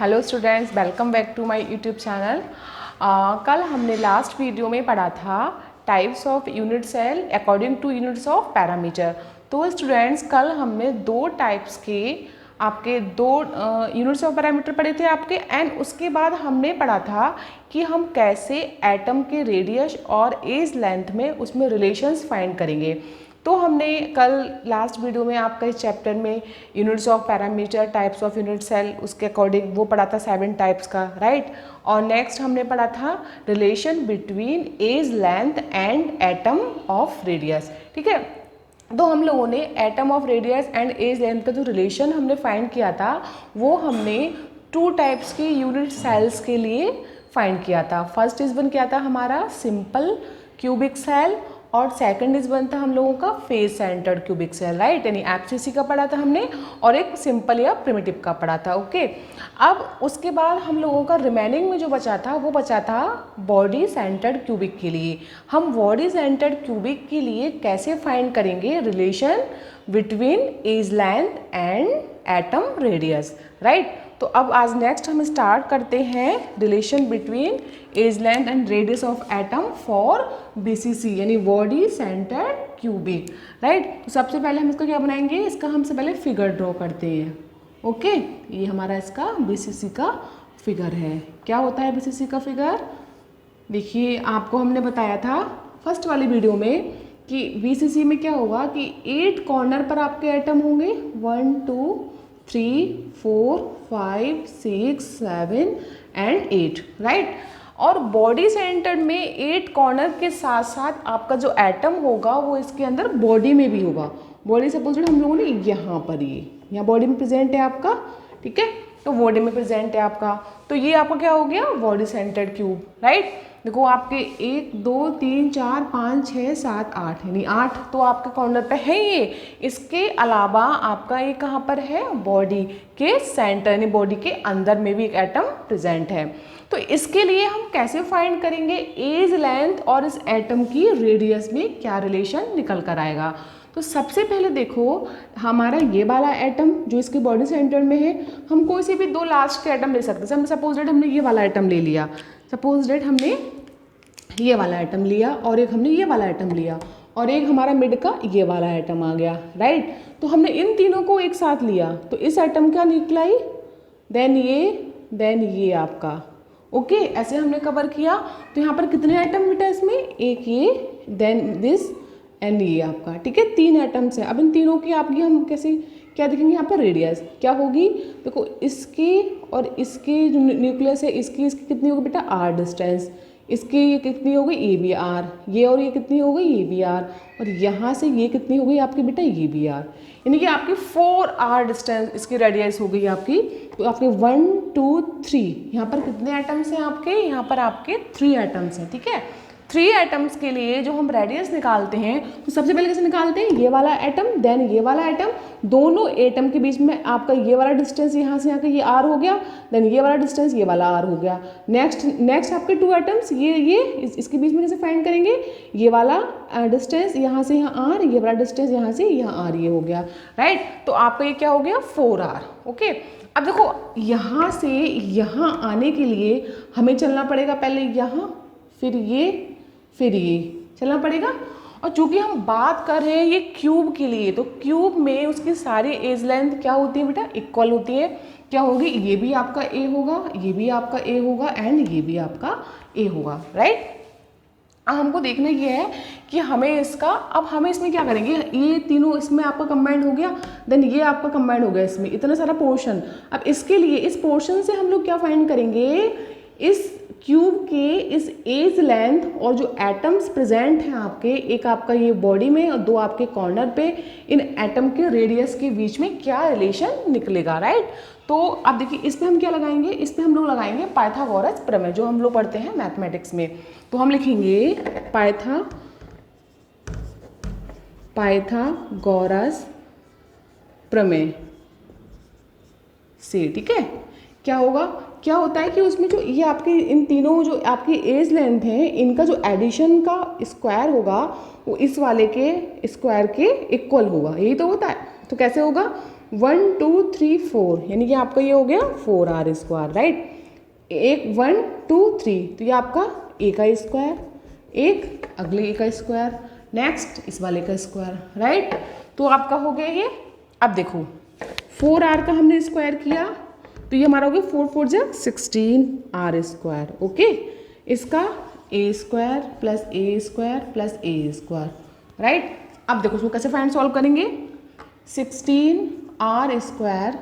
Hello students, welcome back to my YouTube channel. कल हमने last video में पढ़ा था types of unit cell according to units of parameter. तो students, कल हमने दो टाइप्स के आपके दो यूनिट्स ऑफ पैरामीटर पढ़े थे आपके, एंड उसके बाद हमने पढ़ा था कि हम कैसे एटम के रेडियस और एज लेंथ में उसमें रिलेशंस फाइंड करेंगे। तो हमने कल लास्ट वीडियो में आपका इस चैप्टर में units of parameter, types of unit cell, उसके अकॉर्डिंग वो पढ़ा था 7 टाइप्स का, राइट। और नेक्स्ट हमने पढ़ा था relation between edge length and atom of radius, ठीक है। तो हम लोगों ने atom of radius and edge length का जो रिलेशन हमने फाइंड किया था वो हमने 2 टाइप्स के यूनिट सेल्स के लिए फाइंड किया था। फर्स्ट इज वन क्या था हमारा सिंपल क्यूबिक सेल, और सेकंड इज वन था हम लोगों का face centred cubic cell, right. यानी एफसीसी का पढ़ा था हमने और एक सिंपल या प्रिमिटिव का पढ़ा था, ओके। अब उसके बाद हम लोगों का रिमेनिंग में जो बचा था वो बचा था बॉडी सेंटर्ड क्यूबिक के लिए। हम बॉडी सेंटर्ड क्यूबिक के लिए कैसे फाइंड करेंगे relation between edge length and atom radius, right. तो अब आज नेक्स्ट हम स्टार्ट करते हैं relation between edge length and radius of atom for BCC यानी बॉडी सेंटर्ड क्यूबिक, राइट। तो सबसे पहले हम इसका क्या बनाएंगे, इसका हमसे पहले फिगर ड्रॉ करते हैं, ओके। ये हमारा इसका बीसीसी का फिगर है। क्या होता है बीसीसी का फिगर? देखिए, आपको हमने बताया था फर्स्ट वाली वीडियो में कि बीसीसी में क्या होगा कि 8 कॉर्नर पर आपके एटम होंगे, 1 2 3 4 5 6 7 एंड 8, राइट। और बॉडी सेंटर्ड में 8 कॉर्नर के साथ साथ आपका जो एटम होगा वो इसके अंदर बॉडी में भी होगा। बॉडी सपोज हम लोगों ने यहाँ पर यहाँ बॉडी में प्रेजेंट है आपका, ठीक है। तो बॉडी में प्रेजेंट है आपका, तो ये आपका क्या हो गया बॉडी सेंटर्ड क्यूब, राइट। देखो आपके 1 2 3 4 5 6 7 8 यानी 8 तो आपके कॉर्नर पे है ये। इसके अलावा आपका ये कहाँ पर है बॉडी के सेंटर यानी बॉडी के अंदर में भी एक एटम प्रेजेंट है। तो इसके लिए हम कैसे फाइंड करेंगे एज लेंथ और इस एटम की रेडियस में क्या रिलेशन निकल कर आएगा। तो सबसे पहले देखो हमारा ये वाला एटम जो इसके बॉडी सेंटर में है, हम कोई से भी 2 लास्ट के एटम ले सकते हैं। सपोज डेट हमने ये वाला एटम ले लिया, सपोज डेट हमने ये वाला एटम लिया और एक हमने ये वाला एटम लिया और एक हमारा मिड का ये वाला एटम आ गया, राइट। तो हमने इन तीनों को एक साथ लिया तो इस एटम क्या निकला ही, देन ये आपका, ओके। ऐसे हमने कवर किया। तो यहाँ पर कितने एटम बेटा इसमें, एक ये, देन दिस एंड ये आपका, ठीक है। 3 एटम्स हैं। अब इन तीनों की आपकी हम कैसे क्या देखेंगे, यहाँ पर रेडियस क्या होगी, देखो इसकी और इसकी जो न्यूक्लियस है इसकी कितनी होगी बेटा आर डिस्टेंस, इसकी ये कितनी हो गई ए बी आर, ये और ये कितनी हो गई ए बी आर, और यहाँ से ये कितनी हो गई आपकी बेटा ये बी आर, यानी कि आपकी 4 आर डिस्टेंस इसकी रेडियस हो गई आपकी। तो आपके 1 2 3 यहाँ पर कितने एटम्स हैं आपके, यहाँ पर आपके 3 एटम्स हैं, ठीक है। 3 एटम्स के लिए जो हम रेडियस निकालते हैं तो सबसे पहले कैसे निकालते हैं, ये वाला एटम देन ये वाला एटम, दोनों एटम के बीच में आपका ये वाला डिस्टेंस यहाँ से यहाँ का ये आर हो गया, देन ये वाला डिस्टेंस ये वाला आर हो गया। नेक्स्ट आपके 2 एटम्स इसके बीच में कैसे फाइंड करेंगे, ये वाला डिस्टेंस यहाँ से यहाँ आर, ये वाला डिस्टेंस यहाँ से यहाँ आर, ये हो गया, राइट। तो आपका ये क्या हो गया 4 आर, ओके। अब देखो यहाँ से यहाँ आने के लिए हमें चलना पड़ेगा पहले यहाँ, फिर ये चलना पड़ेगा। और चूंकि हम बात कर रहे हैं ये क्यूब के लिए, तो क्यूब में उसकी सारी एज लेंथ क्या होती है बेटा इक्वल होती है। क्या होगी, ये भी आपका ए होगा, ये भी आपका ए होगा एंड ये भी आपका ए होगा, राइट। अब हमको देखना ये है कि हमें इसमें क्या करेंगे, ये तीनों इसमें आपका कंबाइंड हो गया, देन ये आपका कंबाइंड हो गया इसमें, इतना सारा पोर्शन। अब इसके लिए इस पोर्शन से हम लोग क्या फाइंड करेंगे, इस क्यूब के इस एज लेंथ और जो एटम्स प्रेजेंट हैं आपके, एक आपका ये बॉडी में और 2 आपके कॉर्नर पे, इन एटम के रेडियस के बीच में क्या रिलेशन निकलेगा, राइट। तो अब देखिए इस पे हम क्या लगाएंगे, इस पे हम लोग लगाएंगे पाइथागोरस प्रमेय, जो हम लोग पढ़ते हैं मैथमेटिक्स में। तो हम लिखेंगे पाइथागोरस प्रमेय से, ठीक है। क्या होगा, क्या होता है कि उसमें जो ये आपके इन तीनों जो आपकी एज लेंथ है इनका जो एडिशन का स्क्वायर होगा वो इस वाले के स्क्वायर के इक्वल होगा, यही तो होता है। तो कैसे होगा, 1 2 3 4 यानी कि आपका ये हो गया 4r², राइट। एक 1 2 3 तो ये आपका a का स्क्वायर, एक अगले a का स्क्वायर, नेक्स्ट इस वाले का स्क्वायर, राइट। तो आपका हो गया ये। अब देखो 4r का हमने स्क्वायर किया तो ये हमारा हो गया 4 4 जा 16r², ओके। इसका a² plus a² plus a², right. अब देखो उसको कैसे फाइंड सॉल्व करेंगे, 16r²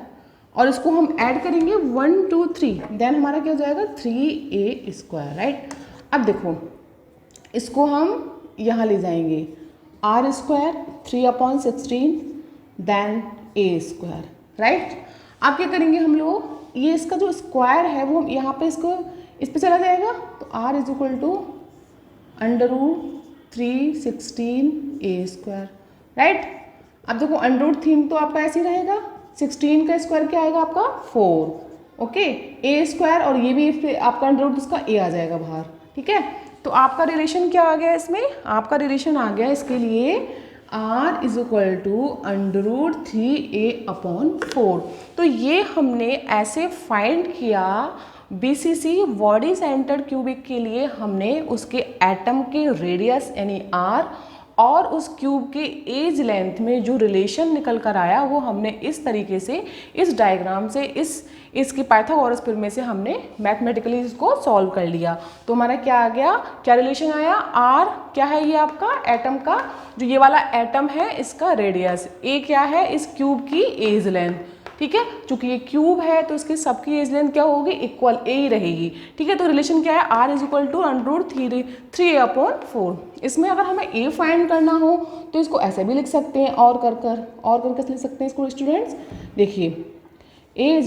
और इसको हम ऐड करेंगे 1 2 3, देन हमारा क्या हो जाएगा 3a², राइट। अब देखो इसको हम यहाँ ले जाएंगे, r² 3/16 देन a², राइट। अब क्या करेंगे हम लोग, ये इसका जो स्क्वायर है वो हम यहाँ पे इसको इस पे चला जाएगा तो r = √316a², राइट। अब देखो √3 तो आपका ऐसे ही रहेगा, 16 का स्क्वायर क्या आएगा आपका 4, ओके, a² और ये भी आपका √ इसका a आ जाएगा बाहर, ठीक है। तो आपका रिलेशन क्या आ गया इसमें, आपका रिलेशन आ गया इसके लिए r = √3a/4। तो ये हमने ऐसे फाइंड किया BCC बॉडी सेंटर्ड क्यूबिक के लिए, हमने उसके एटम के रेडियस यानी r और उस क्यूब के एज लेंथ में जो रिलेशन निकल कर आया वो हमने इस तरीके से, इस डायग्राम से, इसकी पाइथागोरस प्रमेय से हमने मैथमेटिकली इसको सॉल्व कर लिया। तो हमारा क्या आ गया, क्या रिलेशन आया, r क्या है ये आपका एटम का, जो ये वाला एटम है इसका रेडियस, a क्या है इस क्यूब की एज लेंथ, ठीक है। चूंकि ये क्यूब है तो इसकी सबकी एज लेंथ क्या होगी, इक्वल a ही रहेगी, ठीक है। तो रिलेशन क्या है, r = √3a/4। इसमें अगर हमें a फाइंड करना हो तो इसको ऐसे भी लिख सकते हैं, और कर लिख सकते हैं इसको स्टूडेंट्स। देखिए a =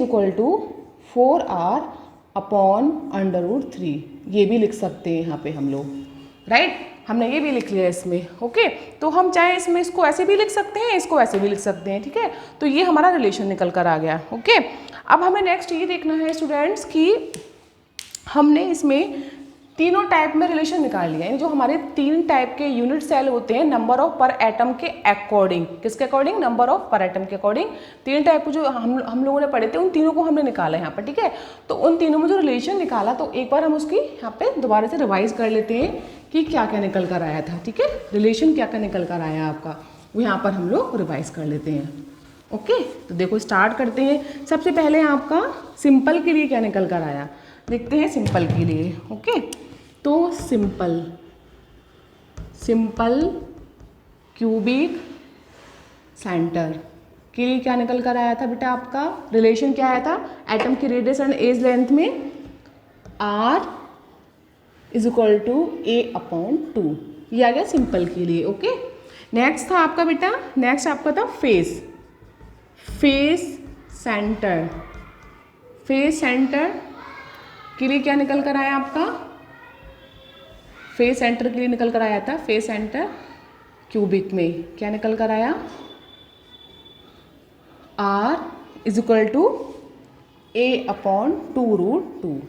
4r/√3 ये भी लिख सकते हैं यहाँ पे हम लोग, राइट। हमने ये भी लिख लिया इसमें, ओके। तो हम चाहे इसमें इसको ऐसे भी लिख सकते हैं, इसको ऐसे भी लिख सकते हैं, ठीक है। तो ये हमारा रिलेशन निकल कर आ गया, ओके। अब हमें नेक्स्ट ये देखना है स्टूडेंट्स कि हमने इसमें तीनों टाइप में रिलेशन निकाल लिया, यानी जो हमारे 3 टाइप के यूनिट सेल होते हैं नंबर ऑफ पर एटम के अकॉर्डिंग, किसके अकॉर्डिंग, नंबर ऑफ पर एटम के अकॉर्डिंग। 3 टाइप को जो हम लोगों ने पढ़े थे उन तीनों को हमने निकाला यहाँ पर, ठीक है। तो उन तीनों में जो रिलेशन निकाला तो एक बार हम उसकी यहाँ पे दोबारा से रिवाइज कर लेते हैं कि क्या क्या निकल कर आया था, ठीक है। रिलेशन क्या क्या निकल कर आया आपका वो यहाँ पर हम लोग रिवाइज कर लेते हैं, ओके। तो देखो स्टार्ट करते हैं। सबसे पहले आपका सिंपल के लिए क्या निकल कर आया, देखते हैं सिंपल के लिए, ओके। तो सिंपल क्यूबिक सेंटर के लिए क्या निकल कर आया था बेटा, आपका रिलेशन क्या आया था, एटम की रेडियस एंड एज लेंथ में r = a/2, ये आ गया सिंपल के लिए, ओके। नेक्स्ट था आपका बेटा, नेक्स्ट आपका था फेस सेंटर के लिए क्या निकल कर आया आपका, फेस सेंटर के लिए निकल कर आया था, फेस सेंटर क्यूबिक में क्या निकल कर आया, r = a/2√2,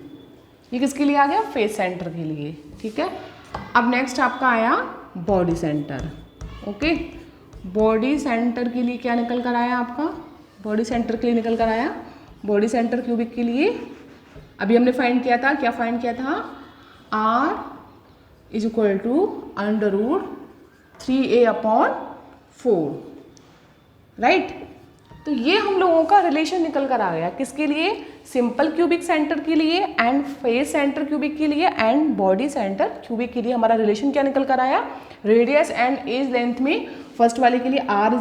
ये किसके लिए आ गया, फेस सेंटर के लिए, ठीक है। अब नेक्स्ट आपका आया body centre, okay. Body centre के लिए क्या निकल कर आया आपका, बॉडी सेंटर के लिए निकल कर आया, बॉडी सेंटर क्यूबिक के लिए अभी हमने फाइंड किया था, क्या फाइंड किया था, r = √3a/4, राइट। तो ये हम लोगों का रिलेशन निकल कर आ गया, किसके लिए, सिंपल क्यूबिक सेंटर के लिए एंड फेस सेंटर क्यूबिक के लिए एंड बॉडी सेंटर क्यूबिक के लिए हमारा रिलेशन क्या निकल कर आया, रेडियस एंड एज लेंथ में। फर्स्ट वाले के लिए r =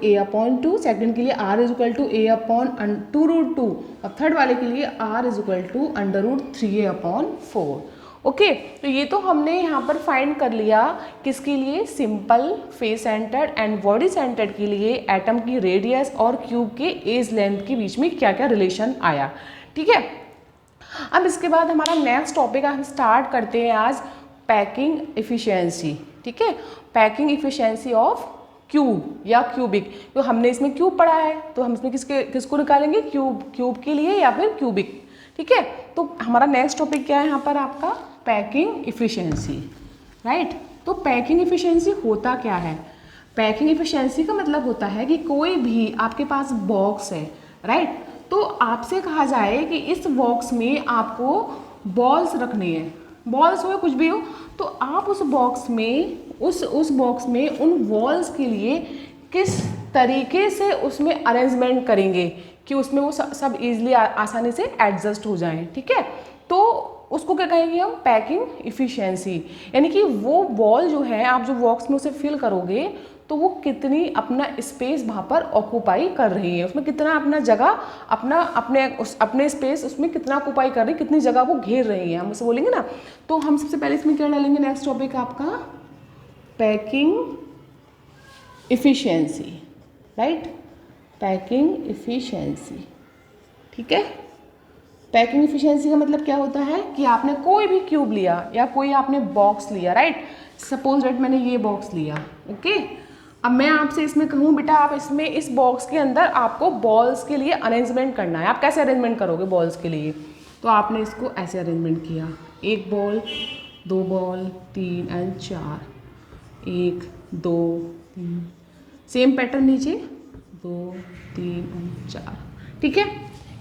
a/2, सेकंड के लिए r = a/2√2 और थर्ड वाले के लिए r = √3a/4, ओके। तो ये तो हमने यहाँ पर फाइंड कर लिया किसके लिए, simple, face centred and body centred के लिए एटम की रेडियस और क्यूब के एज लेंथ के बीच में क्या क्या रिलेशन आया, ठीक है। अब इसके बाद हमारा नेक्स्ट टॉपिक हम स्टार्ट करते हैं आज, पैकिंग इफिशियंसी, ठीक है। पैकिंग इफिशियंसी ऑफ क्यूब या क्यूबिक, तो हमने इसमें क्यूब पढ़ा है तो हम इसमें किसको निकालेंगे, क्यूब के लिए या फिर क्यूबिक, ठीक है। तो हमारा नेक्स्ट टॉपिक क्या है यहाँ पर आपका, पैकिंग इफिशियंसी, राइट। तो पैकिंग इफिशियंसी होता क्या है, पैकिंग इफिशियंसी का मतलब होता है कि कोई भी आपके पास बॉक्स है, राइट, तो आपसे कहा जाए कि इस बॉक्स में आपको बॉल्स रखनी है, बॉल्स हो कुछ भी हो, तो आप उस बॉक्स में उस बॉक्स में उन बॉल्स के लिए किस तरीके से उसमें अरेंजमेंट करेंगे कि उसमें वो सब ईजिली आसानी से एडजस्ट हो जाएं, ठीक है। तो उसको क्या कहेंगे हम, पैकिंग इफिशियंसी। यानी कि वो बॉल जो है आप जो बॉक्स में उसे फिल करोगे तो वो कितनी अपना स्पेस वहाँ पर ऑक्यूपाई कर रही है, उसमें कितना अपना जगह अपने स्पेस उसमें कितना ऑक्यूपाई कर रही है, कितनी जगह वो घेर रही है, हम उसे बोलेंगे ना। तो हम सबसे पहले इसमें क्या डालेंगे, नेक्स्ट टॉपिक आपका packing efficiency, right, packing efficiency, ठीक है। पैकिंग इफिशियंसी का मतलब क्या होता है कि आपने कोई भी क्यूब लिया या कोई आपने बॉक्स लिया, राइट, सपोज दैट मैंने ये बॉक्स लिया, ओके। अब मैं आपसे इसमें कहूँ बेटा आप इसमें इस बॉक्स के अंदर आपको बॉल्स के लिए अरेंजमेंट करना है, आप कैसे अरेंजमेंट करोगे बॉल्स के लिए, तो आपने इसको ऐसे अरेंजमेंट किया, 1 ball 2 ball 3 and 4, 1 2 3, same pattern नीचे 2 3 और 4, ठीक है।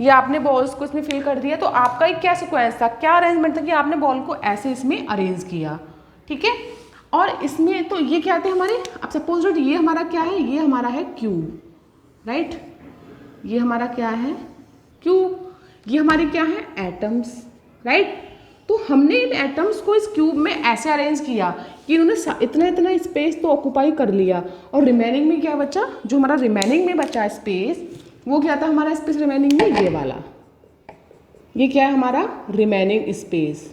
ये आपने बॉल्स को इसमें फिल कर दिया, तो आपका एक क्या सीक्वेंस था, क्या अरेंजमेंट था कि आपने बॉल को ऐसे इसमें अरेंज किया, ठीक है। और इसमें तो ये क्या थे हमारे, अब सपोज दैट ये हमारा क्या है, ये हमारा है क्यूब, राइट, ये हमारा क्या है क्यूब, ये हमारे क्या है एटम्स, राइट। तो हमने इन एटम्स को इस क्यूब में ऐसे अरेंज किया कि इन्होंने इतना इतना स्पेस तो ऑक्यूपाई कर लिया, और रिमेनिंग में क्या बचा, जो हमारा रिमेनिंग में बचा स्पेस, वो क्या था हमारा स्पेस रिमेनिंग में, ये वाला, ये क्या है हमारा रिमेनिंग स्पेस,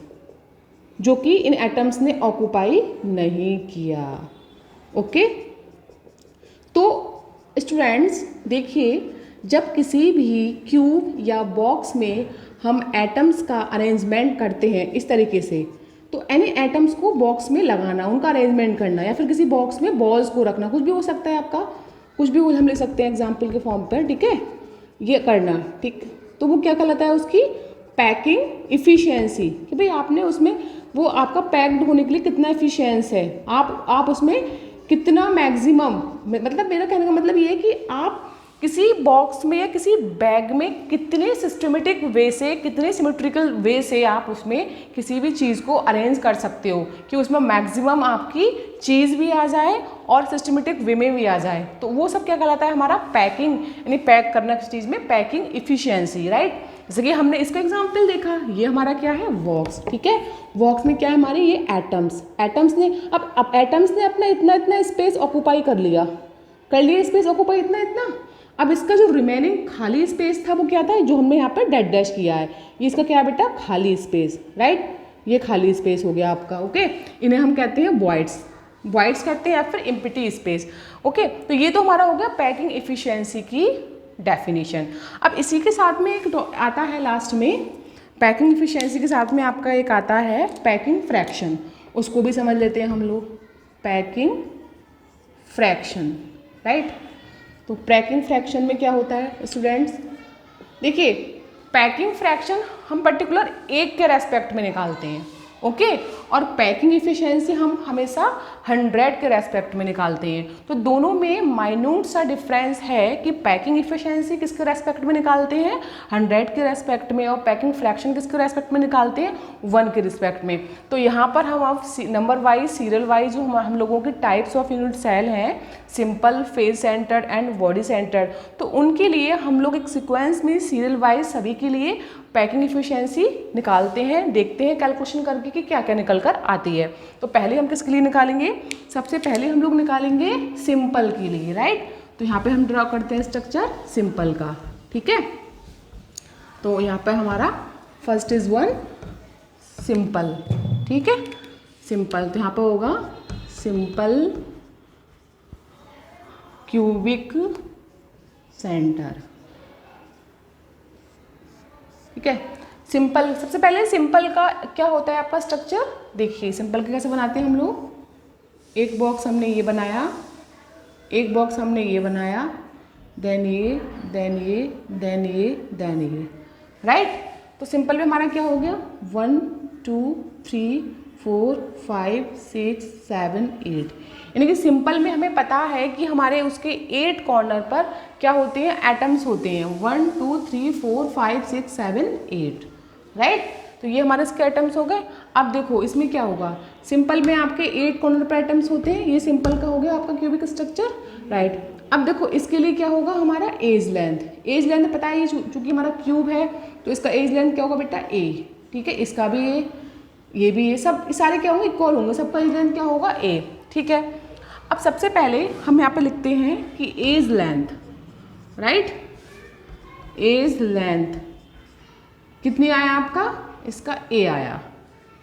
जो कि इन एटम्स ने ऑक्यूपाई नहीं किया, ओके। तो स्टूडेंट्स देखिए, जब किसी भी क्यूब या बॉक्स में हम एटम्स का अरेंजमेंट करते हैं इस तरीके से, तो एनी एटम्स को बॉक्स में लगाना, उनका अरेंजमेंट करना, या फिर किसी बॉक्स में बॉल्स को रखना, कुछ भी हो सकता है आपका, कुछ भी हम ले सकते हैं एग्जाम्पल के फॉर्म पर, ठीक है, ये करना, ठीक। तो वो क्या कहलाता है उसकी पैकिंग इफिशियंसी, कि भाई आपने उसमें वो आपका पैक्ड होने के लिए कितना एफिशिएंस है, आप उसमें कितना मैक्सिमम, मतलब मेरा कहने का मतलब ये है कि आप किसी बॉक्स में या किसी बैग में कितने सिस्टमेटिक वे से, कितने सिमेट्रिकल वे से आप उसमें किसी भी चीज़ को अरेंज कर सकते हो कि उसमें मैक्सिमम आपकी चीज़ भी आ जाए और सिस्टमेटिक वे में भी आ जाए, तो वो सब क्या कहलाता है हमारा पैकिंग, यानी पैक करना किसी चीज़ में, पैकिंग इफिशियंसी, राइट। जैसे कि हमने इसका एग्जाम्पल देखा, ये हमारा क्या है बॉक्स, ठीक है, बॉक्स में क्या है हमारे ये एटम्स ने अब एटम्स ने अपना इतना स्पेस ऑक्यूपाई कर लिया स्पेस ऑक्यूपाई इतना, अब इसका जो रिमेनिंग खाली स्पेस था वो क्या था, जो हमने यहाँ पर डेड डैश किया है, ये इसका क्या है बेटा खाली स्पेस, राइट, ये खाली स्पेस हो गया आपका, ओके। इन्हें हम कहते हैं वॉइड्स कहते हैं या फिर एम्प्टी स्पेस, ओके। तो ये तो हमारा हो गया पैकिंग इफिशियंसी की डेफिनेशन। अब इसी के साथ में एक आता है लास्ट में, पैकिंग इफिशियंसी के साथ में आपका एक आता है पैकिंग फ्रैक्शन, उसको भी समझ लेते हैं हम लोग, पैकिंग फ्रैक्शन, राइट। तो पैकिंग फ्रैक्शन में क्या होता है स्टूडेंट्स, देखिए पैकिंग फ्रैक्शन हम पर्टिकुलर एक के रेस्पेक्ट में निकालते हैं, ओके, और पैकिंग इफिशियंसी हम हमेशा 100 के रेस्पेक्ट में निकालते हैं। तो दोनों में माइन्यूट सा डिफरेंस है कि पैकिंग इफिशियंसी किसके रेस्पेक्ट में निकालते हैं 100 के रेस्पेक्ट में, और पैकिंग फ्रैक्शन किसके रेस्पेक्ट में निकालते हैं 1 के रिस्पेक्ट में। तो यहाँ पर हम अब नंबर वाइज सीरियल वाइज जो हम लोगों की टाइप्स ऑफ यूनिट सेल हैं, simple, phase centred and body centred, तो उनके लिए हम लोग एक सीक्वेंस में सीरियल वाइज सभी के लिए पैकिंग इफिशियंसी निकालते हैं, देखते हैं कैलकुलेशन करके कि क्या क्या निकल कर आती है। तो पहले हम किसके लिए निकालेंगे, सबसे पहले हम लोग निकालेंगे सिंपल के लिए, राइट। तो यहाँ पे हम ड्रॉ करते हैं स्ट्रक्चर सिंपल का, ठीक है। तो यहाँ पे हमारा फर्स्ट इज 1 सिंपल, ठीक है, सिंपल। तो यहाँ पे होगा सिंपल क्यूबिक सेंटर, ठीक है। सिंपल, सबसे पहले सिंपल का क्या होता है आपका स्ट्रक्चर, देखिए सिंपल का कैसे बनाते हैं हम लोग, एक बॉक्स हमने ये बनाया, एक बॉक्स हमने ये बनाया, देन ये, देन ये, देन ये, देन ये, राइट। तो सिंपल में हमारा क्या हो गया 1 2 3 4 5 6 7 8। यानी कि सिंपल में हमें पता है कि हमारे उसके 8 कॉर्नर पर क्या होते हैं, एटम्स होते हैं। 1 2 3 4 5 6 7 8, राइट। तो ये हमारे इसके एटम्स हो गए। अब देखो इसमें क्या होगा, सिंपल में आपके 8 कॉर्नर पर एटम्स होते हैं, ये सिंपल का हो गया आपका क्यूबिक स्ट्रक्चर, राइट। अब देखो इसके लिए क्या होगा, हमारा एज लेंथ। एज लेंथ पता है, ये चूंकि हमारा क्यूब है तो इसका एज लेंथ क्या होगा बेटा, ए, ठीक है। इसका भी ये भी, ये सब सारे क्या होंगे, इक्वल होंगे, सबका एज लेंथ क्या होगा, ए, ठीक है। अब सबसे पहले हम यहाँ पे लिखते हैं कि edge length, right, edge length कितनी आया आपका, इसका ए आया,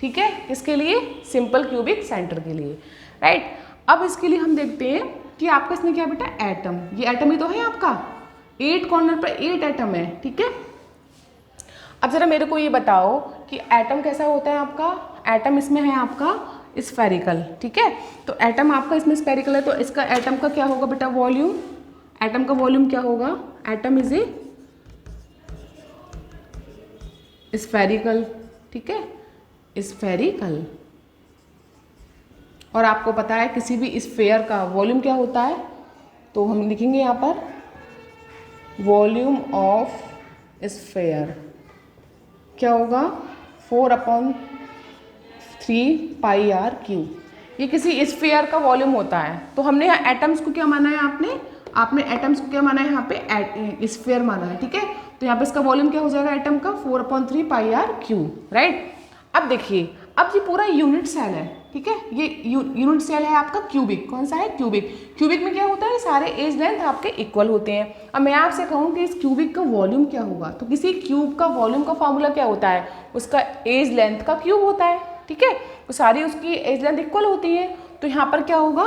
ठीक है। किसके लिए, सिंपल क्यूबिक सेंटर के लिए, राइट। अब इसके लिए हम देखते हैं कि आपका इसमें क्या बेटा, एटम, ये एटम ही तो है आपका, 8 कॉर्नर पर 8 एटम है, ठीक है। अब जरा मेरे को ये बताओ कि एटम कैसा होता है आपका, एटम इसमें है आपका स्फेरिकल, ठीक है। तो एटम आपका इसमें स्फेरिकल है, तो इसका एटम का क्या होगा बेटा, वॉल्यूम, एटम का वॉल्यूम क्या होगा, एटम इज ए स्फेरिकल, ठीक है, स्फेरिकल। और आपको पता है किसी भी स्फेयर का वॉल्यूम क्या होता है, तो हम लिखेंगे यहाँ पर वॉल्यूम ऑफ स्फेयर क्या होगा, 4/3 पाई आर क्यूब। ये किसी स्फेयर का वॉल्यूम होता है। तो हमने यहाँ एटम्स को क्या माना है, आपने एटम्स को क्या माना है, यहाँ पे स्फेयर माना है, ठीक है। तो यहाँ पे इसका वॉल्यूम क्या हो जाएगा एटम का, 4/3 पाई आर क्यूब, राइट। अब देखिए, अब ये पूरा यूनिट सेल है, ठीक है। ये यूनिट सेल है आपका क्यूबिक, कौन सा है, क्यूबिक। क्यूबिक में क्या होता है, सारे एज लेंथ आपके इक्वल होते हैं। अब मैं आपसे कहूँ कि इस क्यूबिक का वॉल्यूम क्या होगा, तो किसी क्यूब का वॉल्यूम का फॉर्मूला क्या होता है, उसका एज लेंथ का क्यूब होता है, ठीक है। तो सारी उसकी एज लेंथ इक्वल होती है। तो यहाँ पर क्या होगा,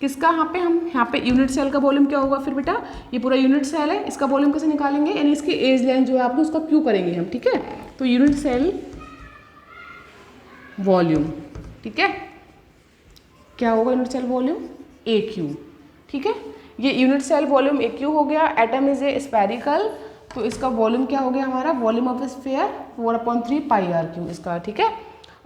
किसका, यहाँ पे यूनिट सेल का वॉल्यूम क्या होगा फिर बेटा, ये पूरा यूनिट सेल है, इसका वॉल्यूम कैसे निकालेंगे, यानी इसकी एज लेंथ जो है आपने उसका क्यू करेंगे हम, ठीक है। तो यूनिट सेल वॉल्यूम, ठीक है, क्या होगा यूनिट सेल वॉल्यूम, ए क्यू, ठीक है। ये यूनिट सेल वॉल्यूम ए क्यू हो गया। एटम इज ए स्फेरिकल, तो इसका वॉल्यूम क्या हो गया हमारा, volume of sphere 4/3 pi r cube इसका, ठीक है,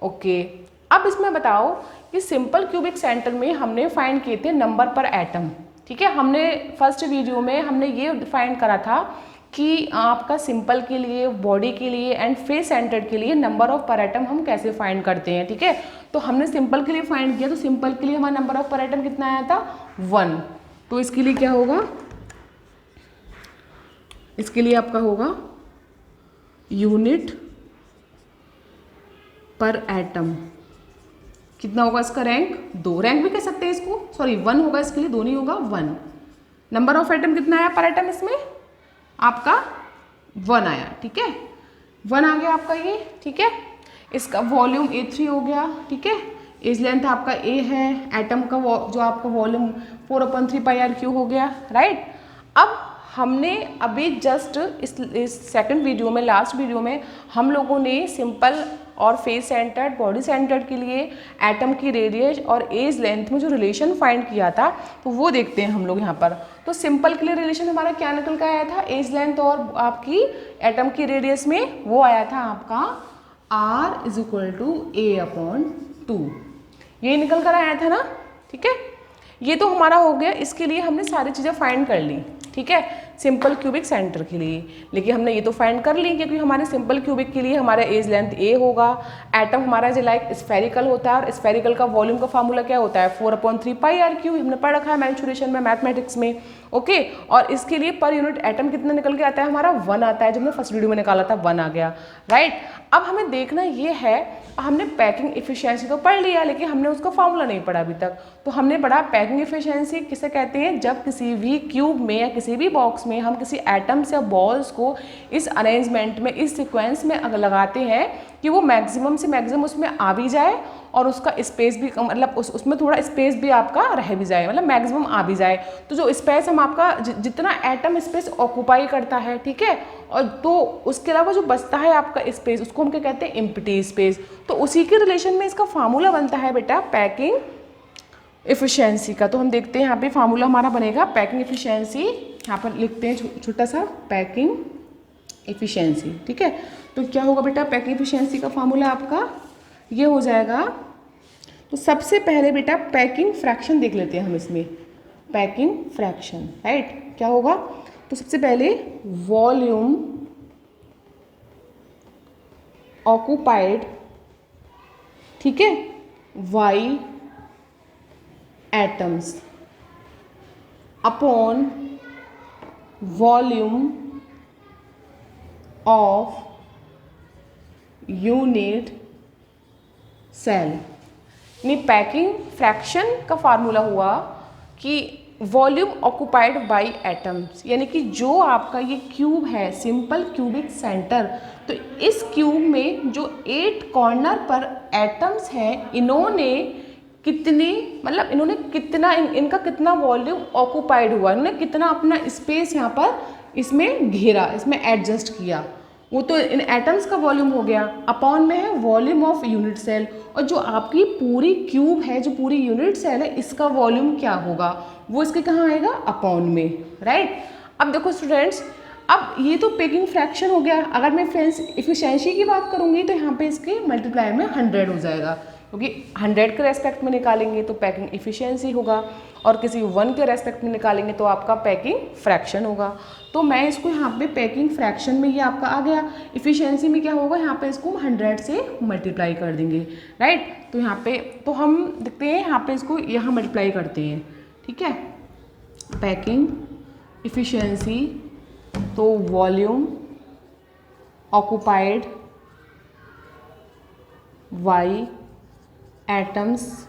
ओके। अब इसमें बताओ कि सिंपल क्यूबिक सेंटर में हमने फाइंड किए थे नंबर पर एटम, ठीक है। हमने फर्स्ट वीडियो में हमने ये फाइंड करा था कि आपका सिंपल के लिए, बॉडी के लिए एंड फेस सेंटर्ड के लिए नंबर ऑफ पर एटम हम कैसे फाइंड करते हैं, ठीक है। तो हमने सिंपल के लिए फाइंड किया, तो सिंपल के लिए हमारा नंबर ऑफ पर एटम कितना आया था, 1। तो इसके लिए क्या होगा, इसके लिए आपका होगा यूनिट पर एटम, कितना होगा इसका रैंक, 2, रैंक भी कह सकते हैं इसको, सॉरी 1 होगा इसके लिए, 2 नहीं होगा, 1। नंबर ऑफ एटम कितना आया पर एटम, इसमें आपका 1 आया, ठीक है, 1 आ गया आपका ये, ठीक है। इसका वॉल्यूम A3 हो गया, ठीक है। एज लेंथ आपका A है, एटम का जो आपका वॉल्यूम 4/3 पाई आर क्यू हो गया, राइट। अब हमने अभी जस्ट इस सेकंड वीडियो में, लास्ट वीडियो में हम लोगों ने सिंपल और फेस सेंटर्ड, बॉडी सेंटर्ड के लिए एटम की रेडियस और एज लेंथ में जो रिलेशन फाइंड किया था, तो वो देखते हैं हम लोग यहाँ पर। तो सिंपल के लिए रिलेशन हमारा क्या निकल कर आया था, एज लेंथ और आपकी एटम की रेडियस में वो आया था आपका R = A/2, ये निकल कर आया था ना, ठीक है। ये तो हमारा हो गया, इसके लिए हमने सारी चीज़ें फाइंड कर ली, ठीक है, सिंपल क्यूबिक सेंटर के लिए। लेकिन हमने ये तो फाइंड कर ली क्योंकि हमारे सिंपल क्यूबिक के लिए हमारा एज लेंथ A होगा, एटम हमारा जो लाइक स्फेरिकल होता है, और स्फेरिकल का वॉल्यूम का फार्मूला क्या होता है, 4/3 पाई आर क्यू, हमने पढ़ रखा है मेंसुरेशन में, मैथमेटिक्स में, ओके। और इसके लिए पर यूनिट एटम कितना निकल के आता है हमारा, 1 आता है, जो हमने फर्स्ट वीडियो में निकाला था 1 आ गया, राइट। अब हमें देखना ये है, हमने पैकिंग इफिशियंसी तो पढ़ लिया, लेकिन हमने उसका फार्मूला नहीं पढ़ा अभी तक। तो हमने पढ़ा पैकिंग इफिशियंसी किसे कहते हैं, जब किसी भी क्यूब में या किसी भी बॉक्स में हम किसी एटम्स या बॉल्स को इस अरेंजमेंट में, इस सीक्वेंस में लगाते हैं कि वो मैक्सिमम से मैक्सिमम उसमें आ भी जाए और उसका स्पेस भी, मतलब उसमें थोड़ा स्पेस भी आपका रह भी जाए, मतलब मैक्सिमम आ भी जाए। तो जो स्पेस हम आपका जितना एटम स्पेस ऑक्यूपाई करता है, ठीक है, और तो उसके अलावा जो बचता है आपका स्पेस, उसको हम क्या कहते हैं, एम्प्टी स्पेस। तो उसी के रिलेशन में इसका फार्मूला बनता है बेटा पैकिंग एफिशिएंसी का। तो हम देखते हैं यहाँ पे फार्मूला हमारा बनेगा पैकिंग एफिशिएंसी, यहाँ पर लिखते हैं छोटा सा पैकिंग एफिशिएंसी, ठीक है। तो क्या होगा बेटा पैकिंग एफिशिएंसी का फार्मूला आपका ये हो जाएगा। तो सबसे पहले बेटा पैकिंग फ्रैक्शन देख लेते हैं हम इसमें, पैकिंग फ्रैक्शन, राइट। क्या होगा? तो सबसे पहले वॉल्यूम ऑक्यूपाइड, ठीक है, by atoms upon volume of unit cell. यानी पैकिंग फ्रैक्शन का फार्मूला हुआ कि वॉल्यूम ऑक्यूपाइड बाय एटम्स, यानी कि जो आपका ये क्यूब है, सिंपल क्यूबिक सेंटर, तो इस क्यूब में जो 8 कॉर्नर पर एटम्स हैं, इन्होंने कितनी, मतलब इन्होंने कितना, इनका कितना वॉल्यूम ऑक्यूपाइड हुआ, इन्होंने कितना अपना स्पेस यहाँ पर इसमें घेरा, इसमें एडजस्ट किया, वो तो इन एटम्स का वॉल्यूम हो गया। अपॉन में है वॉल्यूम ऑफ यूनिट सेल, और जो आपकी पूरी क्यूब है, जो पूरी यूनिट सेल है, इसका वॉल्यूम क्या होगा, वो इसके कहाँ आएगा? अपॉन में, राइट। अब देखो स्टूडेंट्स, अब ये तो पैकिंग फ्रैक्शन हो गया। अगर मैं फ्रेंड्स इफिशिएंसी की बात करूँगी तो यहाँ पे इसके मल्टीप्लाई में 100 हो जाएगा, क्योंकि 100 के रेस्पेक्ट में निकालेंगे तो पैकिंग इफिशिएंसी होगा, और किसी 1 के रेस्पेक्ट में निकालेंगे तो आपका पैकिंग फ्रैक्शन होगा। तो मैं इसको यहाँ पे पैकिंग फ्रैक्शन में ये आपका आ गया, इफिशिएंसी में क्या होगा, यहाँ पे इसको 100 से मल्टीप्लाई कर देंगे, राइट। तो यहाँ पे तो हम देखते हैं, यहाँ पे इसको यहाँ मल्टीप्लाई करते हैं, ठीक है। पैकिंग इफिशिएंसी, तो volume occupied by atoms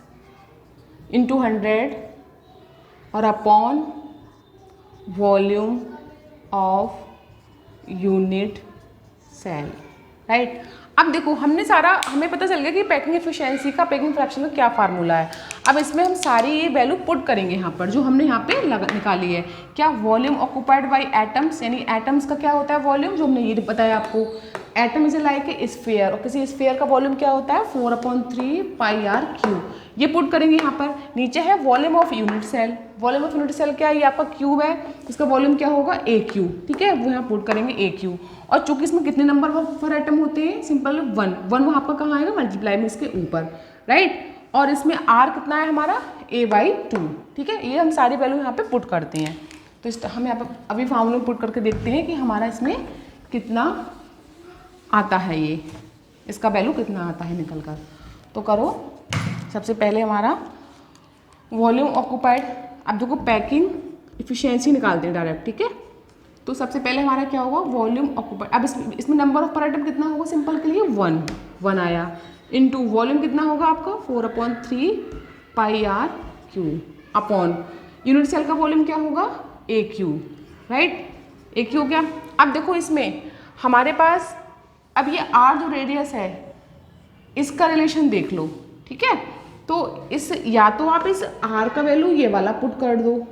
into 100 और upon volume of unit cell, right. अब देखो हमने सारा, हमें पता चल गया कि पैकिंग एफिशिएंसी का, पैकिंग फ्रैक्शन का क्या फार्मूला है। अब इसमें हम सारी ये वैल्यू पुट करेंगे यहाँ पर, जो हमने यहाँ पे निकाली है। क्या? वॉल्यूम ऑक्यूपाइड बाय एटम्स, यानी एटम्स का क्या होता है वॉल्यूम, जो हमने ये बताया आपको। Atom is like a sphere, और किसी स्फीयर का वॉल्यूम क्या होता है? 4/3 पाई आर क्यूब। ये पुट करेंगे यहाँ पर। नीचे है volume of unit cell, volume of unit cell क्या है? ये आपका क्यूब है, इसका वॉल्यूम क्या होगा? ए क्यूब, ठीक है, वो यहाँ पुट करेंगे ए क्यूब। और चूंकि इसमें कितने नंबर फॉर एटम होते हैं? सिंपल 1 वो आपका कहाँ आएगा? मल्टीप्लाई में इसके ऊपर, राइट। और इसमें आर कितना है हमारा? A/2, ठीक है। ये हम सारी वैल्यू यहाँ पे पुट करते हैं। तो हम यहाँ पे अभी फार्मूला पुट करके देखते हैं कि हमारा इसमें कितना आता है, ये इसका वैल्यू कितना आता है निकल कर। तो करो, सबसे पहले हमारा वॉल्यूम ऑक्यूपाइड, अब देखो पैकिंग इफिशिएंसी निकालते हैं डायरेक्ट, ठीक है। तो सबसे पहले हमारा क्या होगा? Volume occupied. अब इसमें नंबर ऑफ पर आइटम कितना होगा? सिंपल के लिए 1 आया, इनटू वॉल्यूम कितना होगा आपका? 4/3 pi are cube upon unit cell का वॉल्यूम क्या होगा? A cube, right. A cube क्या? अब देखो इसमें हमारे पास, अब ये आर जो रेडियस है, इसका रिलेशन देख लो, ठीक है। तो इस, या तो आप इस आर का वैल्यू ये वाला पुट कर दो,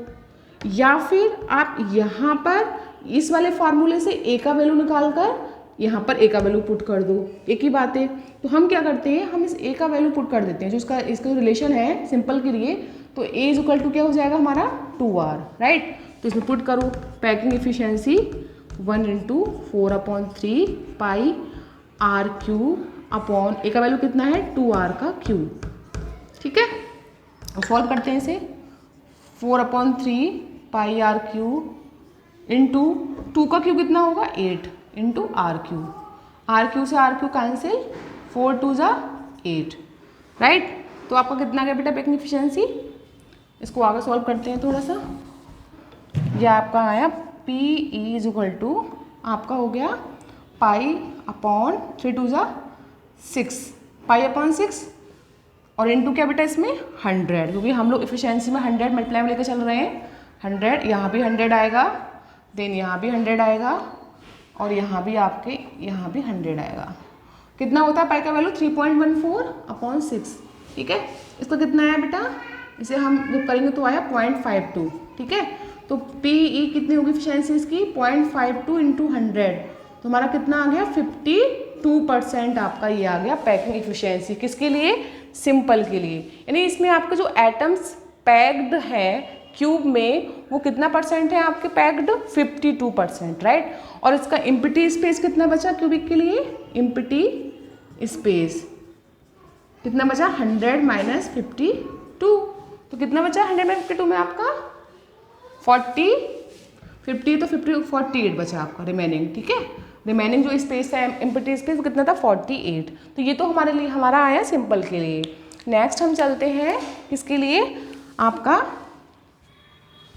या फिर आप यहाँ पर इस वाले फार्मूले से ए का वैल्यू निकाल कर यहाँ पर ए का वैल्यू पुट कर दो, एक ही बात है। तो हम क्या करते हैं, हम इस ए का वैल्यू पुट कर देते हैं, जो इसका रिलेशन है सिंपल के लिए। तो ए इज इक्वल टू क्या हो जाएगा हमारा? 2r, right. तो इसमें पुट करो packing efficiency 1 × 4/3 pi are cube upon a का वैल्यू कितना है? 2r का क्यूब, ठीक है। सॉल्व करते हैं इसे। 4/3 पाई आर क्यूब इंटू 2 का क्यूब कितना होगा? 8 into R cube. R cube से आर क्यूब कैंसिल, 4 2 = 8, राइट। तो आपका कितना गया बेटा पैकिंग एफिशिएंसी? इसको आगे सॉल्व करते हैं थोड़ा सा। ये आपका आया P इज इक्वल टू आपका हो गया पाई अपॉन 3 2 = 6, पाई/6 और इनटू क्या बेटा इसमें 100, क्योंकि हम लोग इफिशिएंसी में 100 मल्टीप्लाई में लेकर चल रहे हैं। 100 यहाँ भी 100 आएगा, देन यहाँ भी 100 आएगा, और यहाँ भी आपके यहाँ भी 100 आएगा। कितना होता है पाई का वैल्यू? 3.14/6, ठीक है। इसका कितना आया बेटा? इसे हम जब करेंगे तो आया 0.52, ठीक है। तो PE कितनी होगी इफिशिएंसी इसकी? 0.52 × 100, तो हमारा कितना आ गया? 52% आपका ये आ गया पैकिंग इफिशिएंसी। किसके लिए? सिंपल के लिए। यानी इसमें आपके जो एटम्स पैक्ड है क्यूब में, वो कितना परसेंट है आपके पैक्ड? 52%, राइट। और इसका इम्पिटी स्पेस कितना बचा क्यूबिक के लिए? इम्पिटी स्पेस कितना बचा 100 माइनस 52, तो कितना बचा 100 माइनस 52 में आपका 50 तो 50 48 बचा आपका रिमेनिंग, ठीक है। रिमेनिंग जो स्पेस है एम्प्टी स्पेस वो कितना था 48। तो ये तो हमारे लिए हमारा आया सिंपल के लिए। नेक्स्ट हम चलते हैं किसके लिए, आपका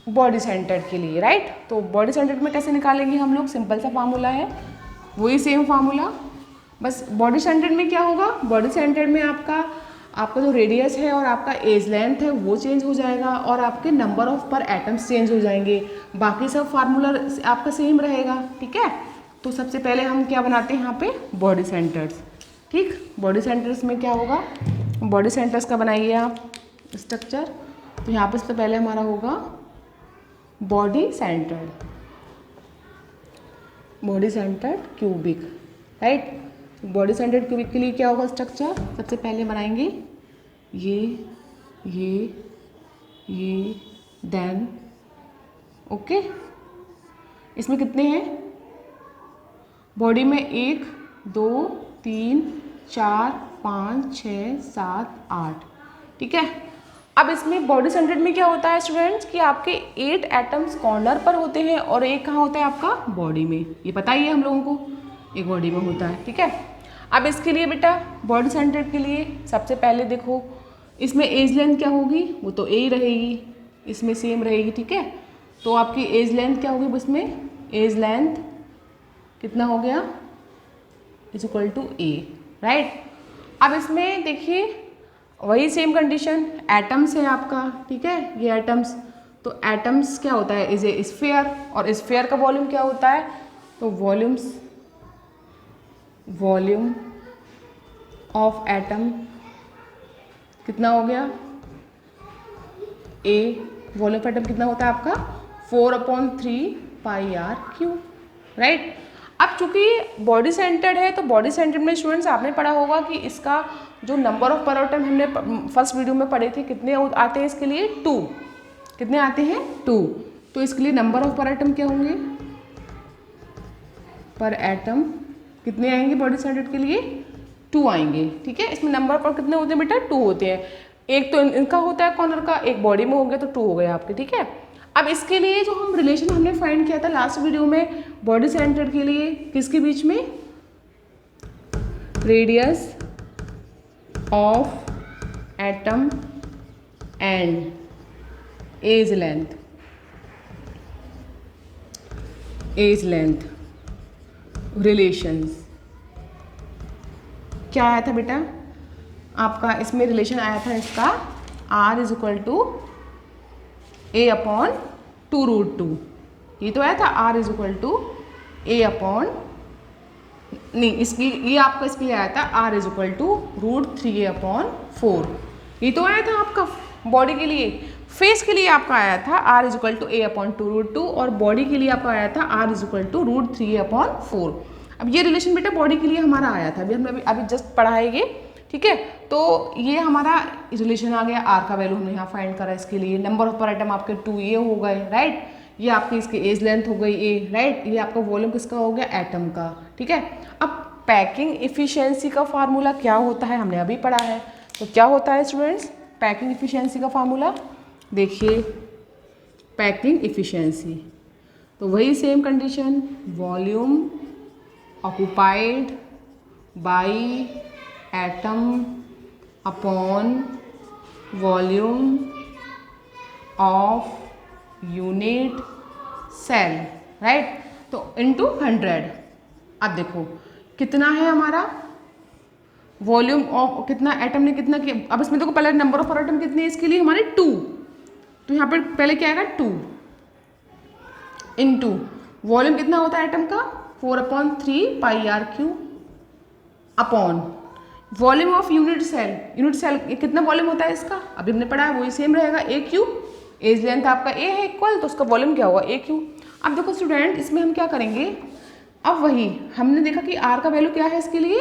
बॉडी सेंटर्ड के लिए, राइट। तो बॉडी सेंटर्ड में कैसे निकालेंगे हम लोग, सिंपल सा फार्मूला है, वही सेम फार्मूला। बस बॉडी सेंटर्ड में क्या होगा, बॉडी सेंटर्ड में आपका जो रेडियस है और आपका एज लेंथ है वो चेंज हो जाएगा और आपके नंबर ऑफ पर एटम्स चेंज हो जाएंगे, बाकी सब फार्मूला आपका सेम रहेगा, ठीक है। तो सबसे पहले हम क्या बनाते हैं यहाँ पे बॉडी सेंटर्स, ठीक। बॉडी सेंटर्स में क्या होगा, बॉडी सेंटर्स का बनाइए आप स्ट्रक्चर। तो यहाँ पे सबसे पहले हमारा होगा body centred cubic, right. Body centred cubic के लिए क्या होगा स्ट्रक्चर, सबसे पहले बनाएंगे ये देन, ओके। इसमें कितने हैं बॉडी में, 1 2 3 4 5 6 7 8, ठीक है। अब इसमें बॉडी सेंटर्ड में क्या होता है स्टूडेंट्स कि आपके 8 एटम्स कॉर्नर पर होते हैं और एक कहाँ होता है आपका बॉडी में, ये पता ही है हम लोगों को, एक बॉडी में होता है, ठीक है। अब इसके लिए बेटा बॉडी सेंटर्ड के लिए सबसे पहले देखो इसमें एज लेंथ क्या होगी, वो तो ए ही रहेगी, इसमें सेम रहेगी, ठीक है। तो आपकी एज लेंथ क्या होगी, इसमें एज लेंथ कितना हो गया इक्वल टू ए, राइट। अब इसमें देखिए वही सेम कंडीशन, एटम्स है आपका, ठीक है, ये एटम्स। तो एटम्स क्या होता है, इज ए स्फीयर, और स्फीयर का वॉल्यूम क्या होता है, तो वॉल्यूम ऑफ एटम कितना हो गया ए, वॉल्यूम ऑफ एटम कितना होता है आपका 4/3 πr³, राइट। अब चूंकि बॉडी सेंटर्ड है तो बॉडी सेंटर्ड में स्टूडेंट्स आपने पढ़ा होगा कि इसका जो नंबर ऑफ पर एटम हमने फर्स्ट वीडियो में पढ़े थे, कितने आते हैं इसके लिए 2, कितने आते हैं 2। तो इसके लिए नंबर ऑफ पर एटम क्या होंगे, पर एटम कितने आएंगे बॉडी सेंटर्ड के लिए 2 आएंगे, ठीक है। इसमें नंबर पर कितने होते हैं बेटा 2 होते हैं, एक तो इनका होता है कॉर्नर का, एक बॉडी में हो गया तो 2 हो गए आपके, ठीक है। अब इसके लिए जो हम रिलेशन हमने फाइंड किया था लास्ट वीडियो में बॉडी सेंटर्ड के लिए, किसके बीच में, radius of atom and edge length relations, क्या आया था बेटा आपका, इसमें रिलेशन आया था इसका r = a/2√2, ये तो आया था r = a/, नहीं इसकी ये आपका इसके लिए आया था r = √3a/4, ये तो आया था आपका बॉडी के लिए। फेस के लिए आपका आया था r = a/2√2 और बॉडी के लिए आपका आया था r = √3a/4। अब ये रिलेशन बेटा बॉडी के लिए हमारा आया था, अभी हमने अभी जस्ट पढ़ा है ये, ठीक है। तो ये हमारा रिलेशन आ गया, आर का वैल्यू हमने यहाँ फाइंड करा, इसके लिए नंबर ऑफ पर एटम आपके 2 ये हो गए, राइट। ये आपकी इसकी एज लेंथ हो गई ए, राइट। ये आपका वॉल्यूम किसका हो गया एटम का, ठीक है। अब पैकिंग इफिशियंसी का फार्मूला क्या होता है हमने अभी पढ़ा है, तो क्या होता है स्टूडेंट्स पैकिंग इफिशियंसी का फार्मूला, देखिए पैकिंग इफिशियंसी तो वही same condition, volume occupied by atom upon volume of unit cell, right. तो इनटू 100। अब देखो कितना है हमारा वॉल्यूम ऑफ, कितना एटम ने कितना किया। अब इसमें देखो पहले नंबर ऑफ एटम कितने हैं इसके लिए हमारे 2, तो यहाँ पर पहले क्या आएगा 2 इनटू वॉल्यूम कितना होता है एटम का 4/3 πr³ upon volume of unit cell कितना वॉल्यूम होता है इसका, अभी हमने पढ़ा है वही सेम रहेगा a³। एज लेंथ आपका a है इक्वल, तो उसका वॉल्यूम क्या होगा a³। अब देखो स्टूडेंट इसमें हम क्या करेंगे, अब वही हमने देखा कि r का वैल्यू क्या है इसके लिए,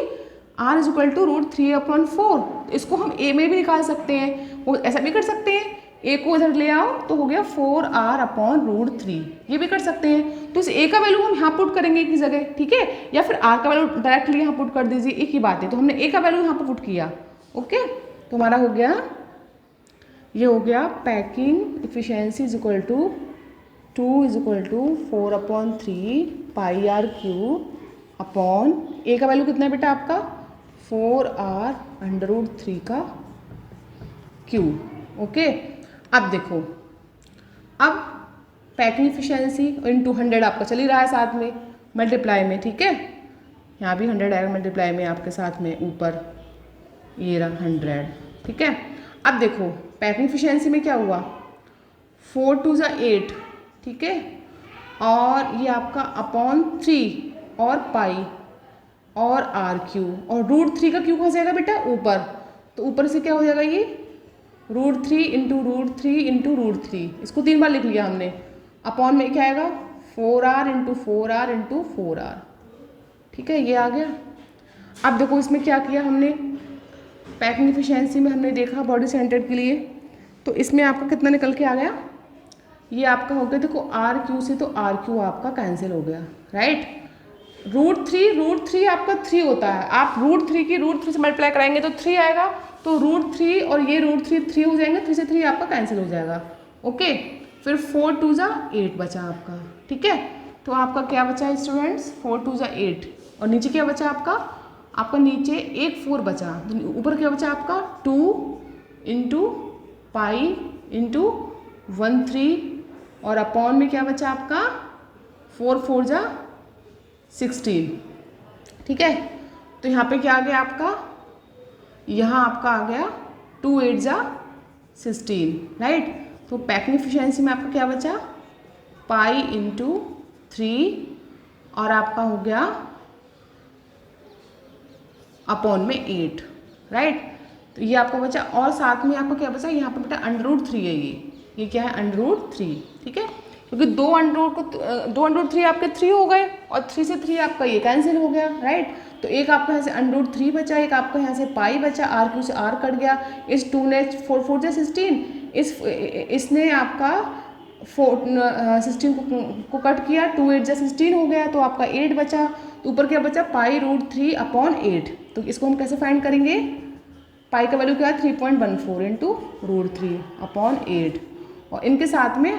r = √3/4। इसको हम a में भी निकाल सकते हैं, वो ऐसा भी कर सकते हैं, a को इधर ले आओ तो हो गया 4r/√3, ये भी कर सकते हैं। तो इस a का वैल्यू हम यहाँ पुट करेंगे एक ही जगह, ठीक है, या फिर r का वैल्यू डायरेक्टली यहाँ पुट कर दीजिए, एक ही बात है। तो हमने a का वैल्यू यहाँ पर पुट किया ओके, तो हमारा हो गया, ये हो गया packing efficiency is equal to 4/3 pi r cube upon a का वैल्यू कितना है बेटा आपका 4r√3 का क्यू। ओके, अब देखो, अब पैकिंग इफिशियंसी इंटू 100 आपका चल ही रहा है साथ में मल्टीप्लाई में, ठीक है, यहाँ भी 100 आएगा मल्टीप्लाई में आपके साथ में ऊपर, ये रहा 100, ठीक है। अब देखो पैकिंग इफिशियंसी में क्या हुआ 4 2 = 8, ठीक है, और ये आपका अपॉन 3 और पाई और आर क्यू, और √3 का क्यू कहाँ से आएगा बेटा ऊपर, तो ऊपर से क्या हो जाएगा ये √3 इंटू √3 इंटू √3, इसको 3 बार लिख लिया हमने, अपॉन में क्या आएगा 4r into 4r into 4r, ठीक है, ये आ गया। अब देखो इसमें क्या किया हमने, पैकिंग इफिशियंसी में हमने देखा बॉडी सेंटर्ड के लिए, तो इसमें आपका कितना निकल के आ गया, ये आपका हो गया देखो आर क्यू से, तो आर क्यू आपका कैंसिल हो गया, राइट। √3 आपका 3 होता है, आप √3 की √3 से मल्टीप्लाई कराएंगे तो 3 आएगा, तो √3 और ये √3 3 हो जाएंगे, 3 से 3 आपका कैंसिल हो जाएगा। ओके, फिर 4 2 = 8 बचा आपका, ठीक है, तो आपका क्या बचा है स्टूडेंट्स 4 2 = 8, और नीचे क्या बचा आपका नीचे एक 4 बचा, ऊपर क्या बचा आपका 2 इंटू पाई इंटू 13, और अपॉन में क्या बचा आपका 4 4 = 16, ठीक है, तो यहाँ पे क्या आ गया आपका, यहाँ आपका आ गया 2 8 = 16, राइट। तो पैकिंग इफिशियंसी में आपका क्या बचा पाई इंटू 3, और आपका हो गया अपॉन में 8, राइट। तो ये आपको बचा, और साथ में आपका क्या बचा, यहाँ पे बेटा √3 है, ये क्या है √3, ठीक है, क्योंकि 2 √3 आपके 3 हो गए, और 3 से 3 आपका ये कैंसिल हो गया, राइट। तो एक आपका यहाँ से √3 बचा, एक आपका यहाँ से पाई बचा, आर क्यू से आर कट गया, इस 2 ने 4 4 = 16, इसने आपका 16 को कट किया, 2 8 = 16 हो गया, तो आपका 8 बचा, तो ऊपर क्या बचा पाई √3 अपॉन 8, तो इसको हम कैसे फाइंड करेंगे, पाई का वैल्यू क्या है 3.14 इंटू √3 अपॉन 8, और इनके साथ में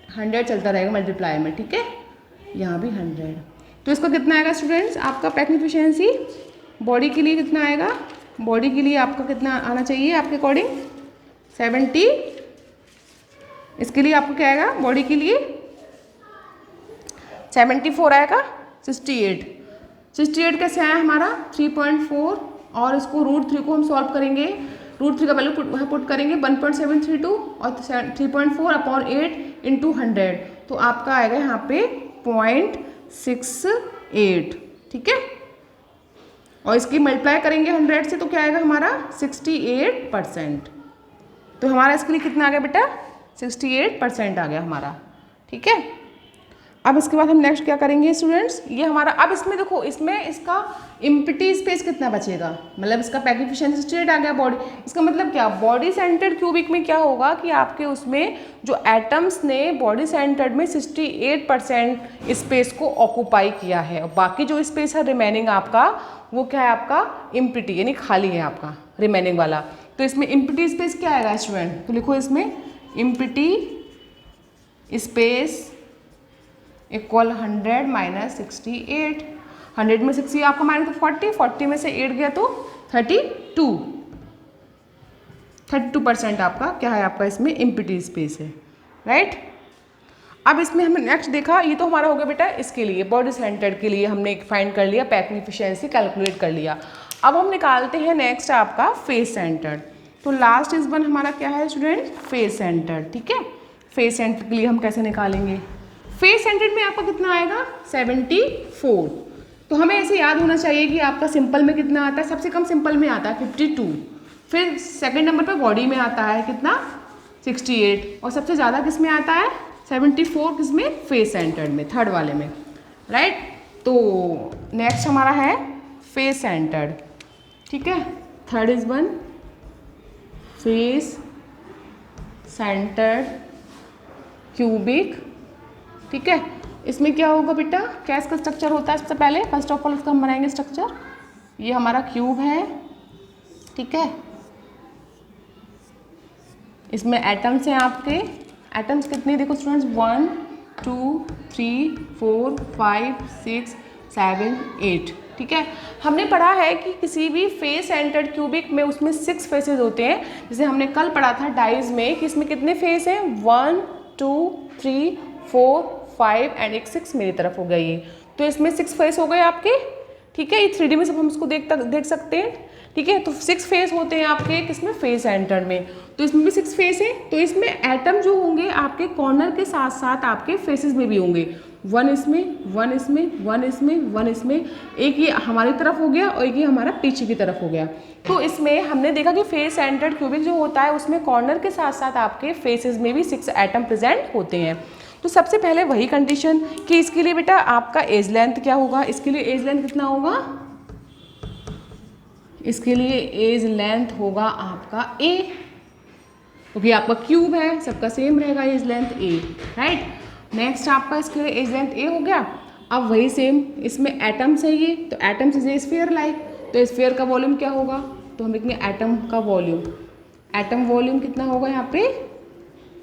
100 चलता रहेगा मल्टीप्लाई में, ठीक है, यहाँ भी 100, तो इसका कितना आएगा स्टूडेंट्स आपका पैकिंग इफिशियंसी बॉडी के लिए कितना आएगा, बॉडी के लिए आपका कितना आना चाहिए आपके अकॉर्डिंग 70, इसके लिए आपको क्या आएगा बॉडी के लिए 74 आएगा, 68 कैसे आया हमारा 3.4, और इसको √3 को हम सॉल्व करेंगे, √3 का वैल्यू पुट करेंगे 1.732 और 3.4 अपॉन 8 इंटू 100, तो आपका आएगा यहाँ पे 0.68, ठीक है, और इसकी मल्टीप्लाई करेंगे 100 से, तो क्या आएगा हमारा 68%, तो हमारा इसके लिए कितना आ गया बेटा 68% आ गया हमारा, ठीक है। अब इसके बाद हम नेक्स्ट क्या करेंगे स्टूडेंट्स, ये हमारा, अब इसमें देखो इसमें इसका इम्प्टी स्पेस कितना बचेगा, मतलब इसका पैकिंग इफिशियंसी 68 आ गया बॉडी, इसका मतलब क्या बॉडी सेंटर्ड क्यूबिक में क्या होगा कि आपके उसमें जो एटम्स ने बॉडी सेंटर्ड में 68% स्पेस को ऑक्यूपाई किया है, और बाकी जो स्पेस है रिमेनिंग आपका वो क्या है आपका इम्प्टी यानी खाली है आपका रिमेनिंग वाला, तो इसमें इम्प्टी स्पेस क्या आएगा स्टूडेंट, तो लिखो इसमें इम्प्टी स्पेस इक्वल 100 माइनस 68, 100 में 60 आपका माइनस तो 40 में से 8 गया तो 32% आपका क्या है आपका इसमें इम्प्टी स्पेस है, राइट। अब इसमें हमने नेक्स्ट देखा, ये तो हमारा हो गया बेटा इसके लिए बॉडी सेंटर्ड के लिए हमने फाइंड कर लिया, पैकिंग इफिशियंसी कैलकुलेट कर लिया। अब हम निकालते हैं नेक्स्ट आपका फेस सेंटर्ड, तो लास्ट इस वन हमारा क्या है स्टूडेंट फेस सेंटर्ड, ठीक है। फेस सेंटर्ड के लिए हम कैसे निकालेंगे, फेस सेंटर्ड में आपका कितना आएगा 74, तो हमें ऐसे याद होना चाहिए कि आपका सिंपल में कितना आता है, सबसे कम सिंपल में आता है 52, फिर सेकंड नंबर पे बॉडी में आता है कितना 68, और सबसे ज़्यादा किस में आता है 74 किस में फेस सेंटर्ड में थर्ड वाले में, राइट। तो नेक्स्ट हमारा है फेस सेंटर्ड, ठीक है, third is one face centred cubic, ठीक है। इसमें क्या होगा बेटा, क्या इसका स्ट्रक्चर होता है, सबसे पहले फर्स्ट ऑफ ऑल इसका हम बनाएंगे स्ट्रक्चर, ये हमारा क्यूब है, ठीक है। इसमें एटम्स हैं आपके, एटम्स कितने देखो स्टूडेंट्स, 1 2 3 4 5 6 7 8, ठीक है। हमने पढ़ा है कि किसी भी फेस सेंटर्ड क्यूबिक में उसमें 6 फेसेस होते हैं। जैसे हमने कल पढ़ा था डाइज में कि इसमें कितने फेस हैं, 1 2 3 4 5 एंड एक 6 मेरी तरफ हो गया ये, तो इसमें 6 फेस हो गए आपके, ठीक है। ये 3D में सब हम इसको देख सकते हैं, ठीक है। तो 6 फेस होते हैं आपके किसमें, फेस सेंटर में, तो इसमें भी 6 फेस है। तो इसमें एटम जो होंगे आपके कॉर्नर के साथ साथ आपके फेसेस में भी होंगे, 1 इसमें 1 इसमें 1 इसमें 1 इसमें, एक ये हमारी तरफ हो गया और एक ये हमारा पीछे की तरफ हो गया। तो इसमें हमने देखा कि फेस सेंटर्ड क्यूबिक जो होता है उसमें कॉर्नर के साथ साथ आपके फेसेस में भी 6 एटम प्रेजेंट होते हैं। तो सबसे पहले वही कंडीशन कि इसके लिए बेटा आपका एज लेंथ क्या होगा, इसके लिए एज लेंथ कितना होगा, इसके लिए एज लेंथ होगा आपका a, क्योंकि आपका क्यूब है सबका सेम रहेगा edge length a, right. Next आपका इसके लिए एज लेंथ a हो गया। अब वही सेम इसमें एटम्स है ये, तो atoms is a sphere like, तो स्फीयर का वॉल्यूम क्या होगा, तो हम लिखेंगे एटम का वॉल्यूम, एटम वॉल्यूम कितना होगा यहाँ पे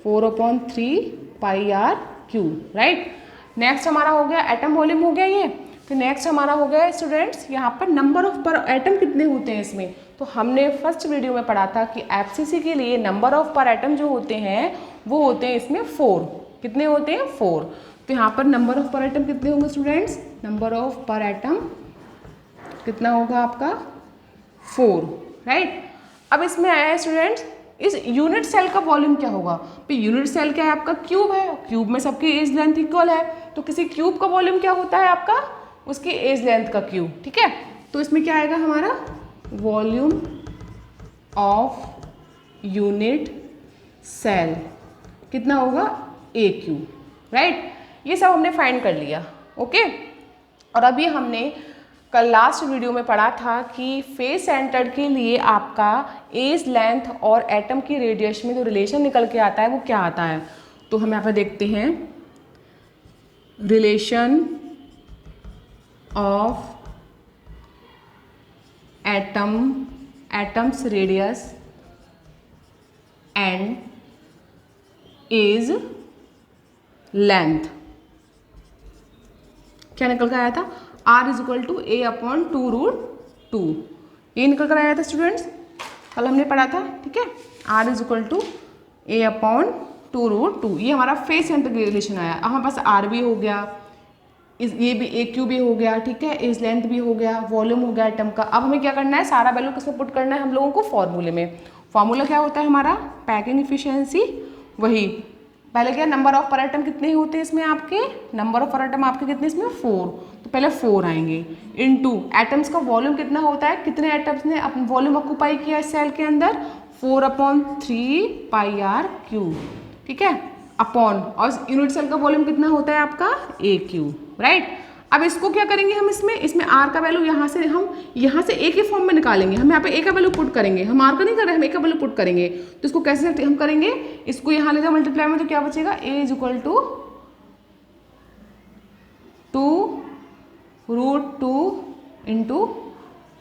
4/3 pi are cube, right. Next हमारा हो गया एटम वॉल्यूम हो गया ये। फिर नेक्स्ट हमारा हो गया स्टूडेंट्स यहाँ पर नंबर ऑफ पर एटम कितने होते हैं इसमें, तो हमने फर्स्ट वीडियो में पढ़ा था कि एफसीसी के लिए नंबर ऑफ पर एटम जो होते हैं वो होते हैं इसमें 4, कितने होते हैं 4। तो यहाँ पर नंबर ऑफ पर एटम कितने होंगे स्टूडेंट्स, नंबर ऑफ पर एटम कितना होगा आपका 4, राइट। अब इसमें आया है स्टूडेंट्स इस यूनिट सेल का वॉल्यूम क्या होगा, तो यूनिट सेल क्या है आपका क्यूब है, क्यूब में सबकी एज लेंथ इक्वल है, तो किसी क्यूब का वॉल्यूम क्या होता है आपका, उसकी एज लेंथ का क्यूब, ठीक है। तो इसमें क्या आएगा हमारा वॉल्यूम ऑफ यूनिट सेल कितना होगा ए क्यूब, राइट। ये सब हमने फाइंड कर लिया, ओके। और अभी हमने कल लास्ट वीडियो में पढ़ा था कि फेस सेंटर्ड के लिए आपका एज लेंथ और एटम की रेडियस में जो रिलेशन निकल के आता है वो क्या आता है, तो हम यहाँ पर देखते हैं relation of atoms radius and edge length, क्या निकल कर आया था, R is equal to A/2√2, ये निकल कर आया था स्टूडेंट्स, कल हमने पढ़ा था, ठीक है। R is equal to A/2√2, ये हमारा फेस सेंटर का रिलेशन आया। अब हमारे पास R भी हो गया, ये भी ए क्यू भी हो गया, ठीक है, एज लेंथ भी हो गया, वॉल्यूम हो गया एटम का। अब हमें क्या करना है, सारा वैल्यू किसमें पुट करना है हम लोगों को, फॉर्मूले में। फॉर्मूला क्या होता है हमारा, पैकिंग इफिशियंसी, वही पहले क्या नंबर ऑफ पर एटम कितने होते हैं इसमें आपके, नंबर ऑफ पर एटम आपके कितने इसमें 4, तो पहले 4 आएंगे इनटू एटम्स का वॉल्यूम कितना होता है, कितने एटम्स ने अपना वॉल्यूम ऑक्यूपाई किया इस सेल के अंदर, 4/3 पाई आर क्यूब, ठीक है, अपॉन, और यूनिट सेल का वॉल्यूम कितना होता है आपका ए क्यूब, राइट। अब इसको क्या करेंगे हम, इसमें आर का वैल्यू यहाँ से ए के फॉर्म में निकालेंगे, हम यहाँ पे ए का वैल्यू पुट करेंगे, हम आर का नहीं कर रहे, हम ए का वैल्यू पुट करेंगे। तो इसको कैसे हम करेंगे, इसको यहाँ ले जाओ मल्टीप्लाई में, तो क्या बचेगा, a is equal to 2√2 into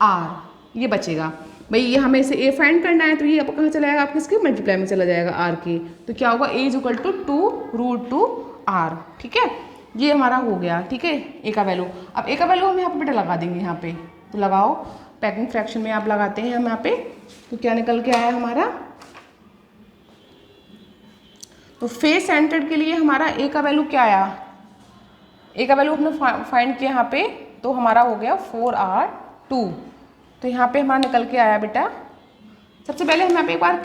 r, ये बचेगा भाई, ये हमें इसे ए फाइंड करना है, तो ये कहाँ चला जाएगा आपके, इसके मल्टीप्लाई में चला जाएगा आर के, तो क्या होगा, ए इज इक्वल टू 2√2 आर, ठीक है। ये हमारा हो गया, ठीक है, ए का वैल्यू। अब ए का वैल्यू हम यहाँ पे बेटा लगा देंगे, यहाँ पे तो लगाओ, पैकिंग फ्रैक्शन में आप लगाते हैं हम यहाँ पे, तो क्या निकल के आया हमारा, तो फेस सेंटर्ड के लिए हमारा ए का वैल्यू क्या आया, ए का वैल्यू हमने फाइंड किया यहाँ पे, तो हमारा हो गया 4R2, तो यहाँ पे हमारा निकल के आया बेटा। सबसे पहले हम यहाँ पे एक बार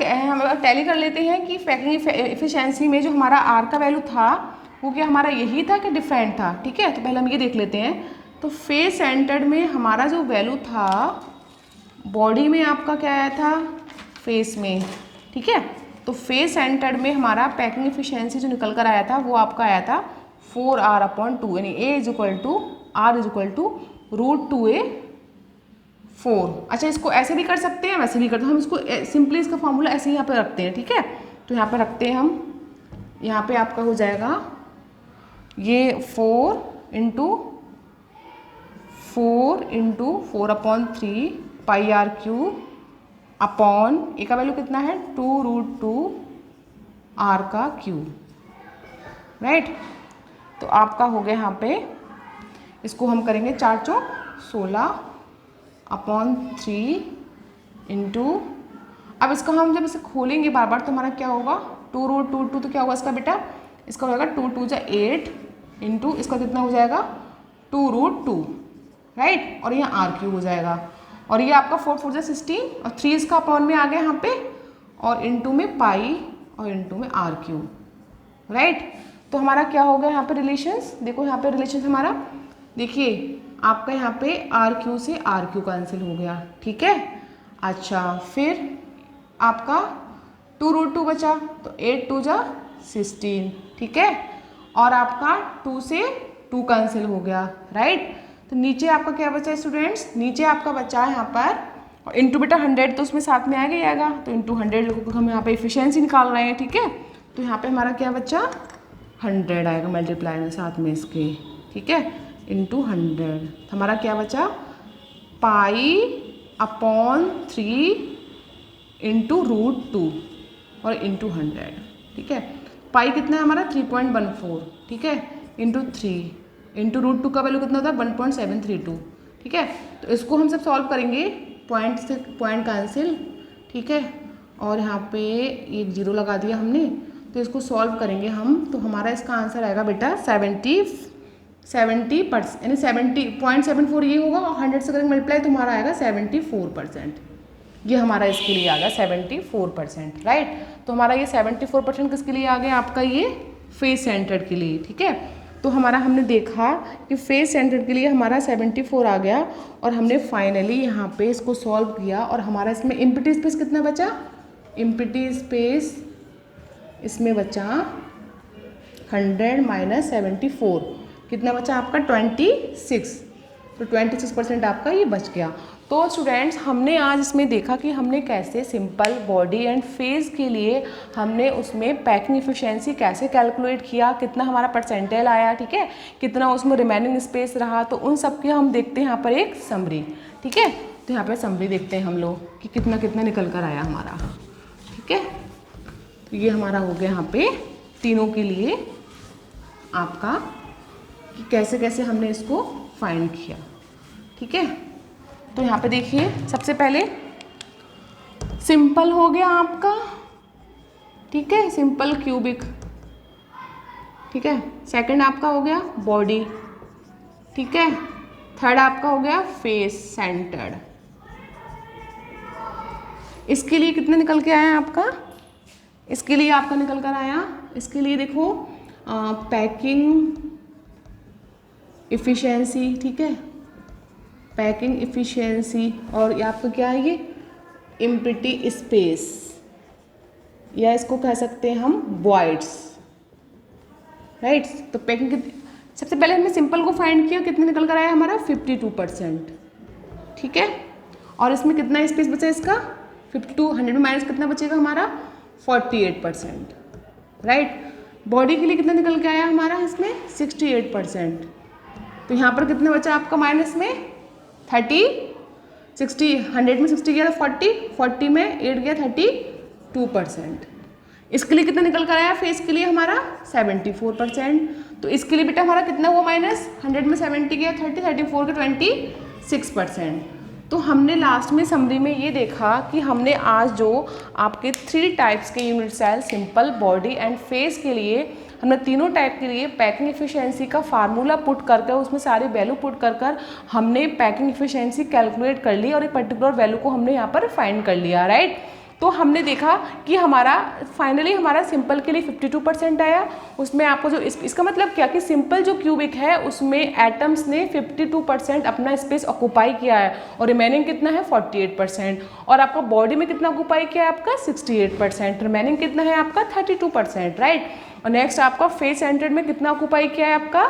टैली कर लेते हैं कि पैकिंग एफिशिएंसी में जो हमारा आर का वैल्यू था वो क्या हमारा यही था कि डिफरेंट था, ठीक है। तो पहले हम ये देख लेते हैं, तो फेस सेंटर्ड में हमारा जो वैल्यू था बॉडी में आपका क्या आया था, फेस में, ठीक है। तो फेस सेंटर्ड में हमारा पैकिंग एफिशिएंसी जो निकल कर आया था वो आपका आया था 4R/2, यानी A is equal to R is equal to √2A/4। अच्छा, इसको ऐसे भी कर सकते हैं, वैसे भी करते हैं, हम इसको सिंपली इसका फॉर्मूला ऐसे ही यहाँ पे रखते हैं, ठीक है। तो यहाँ पे रखते हैं हम, यहाँ पे आपका हो जाएगा ये 4 into 4/3 pi are cube upon a का वैल्यू कितना है 2√2r³, राइट। तो आपका हो गया यहाँ पे, इसको हम करेंगे 4 चौक 16 अपॉन 3 इंटू, अब इसको हम जब इसे खोलेंगे बार बार तो हमारा क्या होगा 2√2 तो क्या होगा इसका बेटा, इसका हो जाएगा 2 2 जा 8 इंटू इसका कितना हो जाएगा 2√2, राइट। और यहाँ r³ हो जाएगा, और ये आपका 4 4 जा 16 और 3 इसका अपॉन में आ गया यहाँ पे, और इंटू में पाई और इंटू में r³, राइट। तो हमारा क्या हो गया यहाँ पे रिलेशंस, देखो यहाँ पे रिलेशंस हमारा, देखिए आपका यहाँ पे r³ से r³ कैंसिल हो गया, ठीक है। अच्छा फिर आपका 2√2 बचा, तो 8 2 जा 16, ठीक है। और आपका 2 से 2 कैंसिल हो गया, राइट। तो नीचे आपका क्या बचा है स्टूडेंट्स, नीचे आपका बचा है यहाँ पर, और इंटू बेटा 100 तो उसमें साथ में आएगा ही आएगा, तो इंटू 100 लोगों को हम यहाँ पे इफिशियंसी निकाल रहे हैं, ठीक है। तो यहाँ पे हमारा क्या बचा 100 आएगा मल्टीप्लाई में साथ में इसके, ठीक है, इंटू 100। हमारा क्या बचा पाई अपॉन 3 इंटू √2 और इंटू 100, ठीक है। पाई कितना है हमारा 3.14, ठीक है, इंटू 3 इंटू √2 का वैल्यू कितना होता है 1.732, ठीक है। तो इसको हम सब सॉल्व करेंगे, पॉइंट से पॉइंट कैंसिल, ठीक है, और यहाँ पे एक 0 लगा दिया हमने, तो इसको सॉल्व करेंगे हम, तो हमारा इसका आंसर आएगा बेटा 70% यानी 70.74 ये होगा, और 100 से करेंगे मल्टीप्लाई तो हमारा आएगा 74%, ये हमारा इसके लिए आ गया 74%, राइट। तो हमारा ये 74% किसके लिए आ गया, आपका ये फेस सेंटर्ड के लिए, ठीक है। तो हमारा हमने देखा कि फेस सेंटर्ड के लिए हमारा 74 आ गया, और हमने फाइनली यहाँ पे इसको सॉल्व किया, और हमारा इसमें इम्पिटी स्पेस कितना बचा, इम्पिटी स्पेस इसमें बचा 100 माइनस 74 कितना बचा आपका 26, तो 26% आपका ये बच गया। तो स्टूडेंट्स हमने आज इसमें देखा कि हमने कैसे सिंपल बॉडी एंड फेस के लिए हमने उसमें पैकिंग एफिशिएंसी कैसे कैलकुलेट किया, कितना हमारा परसेंटाइल आया, ठीक है, कितना उसमें रिमेनिंग स्पेस रहा, तो उन सब के हम देखते हैं यहाँ पर एक समरी, ठीक है। तो यहाँ पर समरी देखते हैं हम लोग कि कितना कितना निकल कर आया हमारा, ठीक है। तो ये हमारा हो गया यहाँ पे तीनों के लिए आपका कि कैसे कैसे हमने इसको फाइंड किया, ठीक है। तो यहाँ पे देखिए सबसे पहले सिंपल हो गया आपका, ठीक है, सिंपल क्यूबिक, ठीक है। सेकंड आपका हो गया बॉडी, ठीक है। थर्ड आपका हो गया फेस सेंटर्ड। इसके लिए कितने निकल के आया आपका, इसके लिए आपका निकल कर आया, इसके लिए देखो पैकिंग इफ़िशियंसी, ठीक है, पैकिंग इफ़िशियंसी, और ये आपका क्या है ये इम्पिटी स्पेस, या इसको कह सकते हैं हम वॉइड्स, राइट। तो पैकिंग सबसे पहले हमने सिंपल को फाइंड किया, कितने निकल कर आया हमारा 52%, ठीक है। और इसमें कितना स्पेस बचा इसका 52, 100 में माइनस कितना बचेगा हमारा 48%, राइट। बॉडी के लिए कितना निकल के आया हमारा इसमें 68%, तो यहाँ पर कितना बचा आपका माइनस में 60, 100 में 60 गया था 40 में 8 गया 32%। इसके लिए कितना निकल कर आया फेस के लिए हमारा 74%, तो इसके लिए बेटा हमारा कितना हुआ माइनस, 100 में 70 गया 30, 34 के 26%। तो हमने लास्ट में समरी में ये देखा कि हमने आज जो आपके 3 टाइप्स के unit cell simple, body and face के लिए हमने तीनों टाइप के लिए पैकिंग एफिशिएंसी का फार्मूला पुट कर उसमें सारे वैल्यू पुट कर हमने पैकिंग एफिशिएंसी कैलकुलेट कर ली, और एक पर्टिकुलर वैल्यू को हमने यहाँ पर फाइंड कर लिया, राइट। तो हमने देखा कि हमारा फाइनली हमारा सिंपल के लिए 52% आया। उसमें आपको जो इसका मतलब क्या कि सिंपल जो क्यूबिक है उसमें एटम्स ने 52% अपना स्पेस ऑक्यूपाई किया है, और रिमेनिंग कितना है 48%। और आपका बॉडी में कितना ऑक्यूपाई किया है आपका 68%, रिमेनिंग कितना है आपका 32%, राइट। और नेक्स्ट आपका फेस सेंटर्ड में कितना ऑक्यूपाई किया है आपका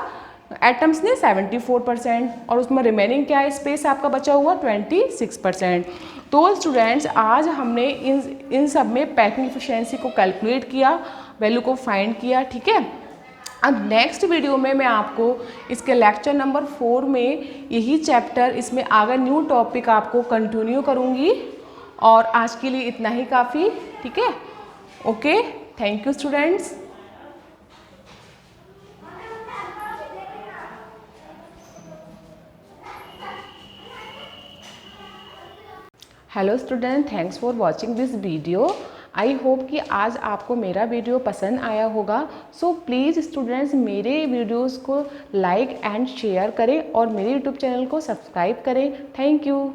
एटम्स ने 74%, और उसमें रिमेनिंग क्या है स्पेस आपका बचा हुआ 26%। तो स्टूडेंट्स आज हमने इन सब में पैकिंग एफिशिएंसी को कैलकुलेट किया, वैल्यू को फाइंड किया, ठीक है। अब नेक्स्ट वीडियो में मैं आपको इसके लेक्चर नंबर 4 में यही चैप्टर इसमें आगे न्यू टॉपिक आपको कंटिन्यू करूँगी, और आज के लिए इतना ही काफ़ी, ठीक है। Okay, thank you students. Hello student, thanks for watching this video. I hope कि आज आपको मेरा वीडियो पसंद आया होगा। सो प्लीज़ स्टूडेंट्स मेरे वीडियोस को लाइक एंड शेयर करें और मेरे यूट्यूब चैनल को सब्सक्राइब करें। Thank you.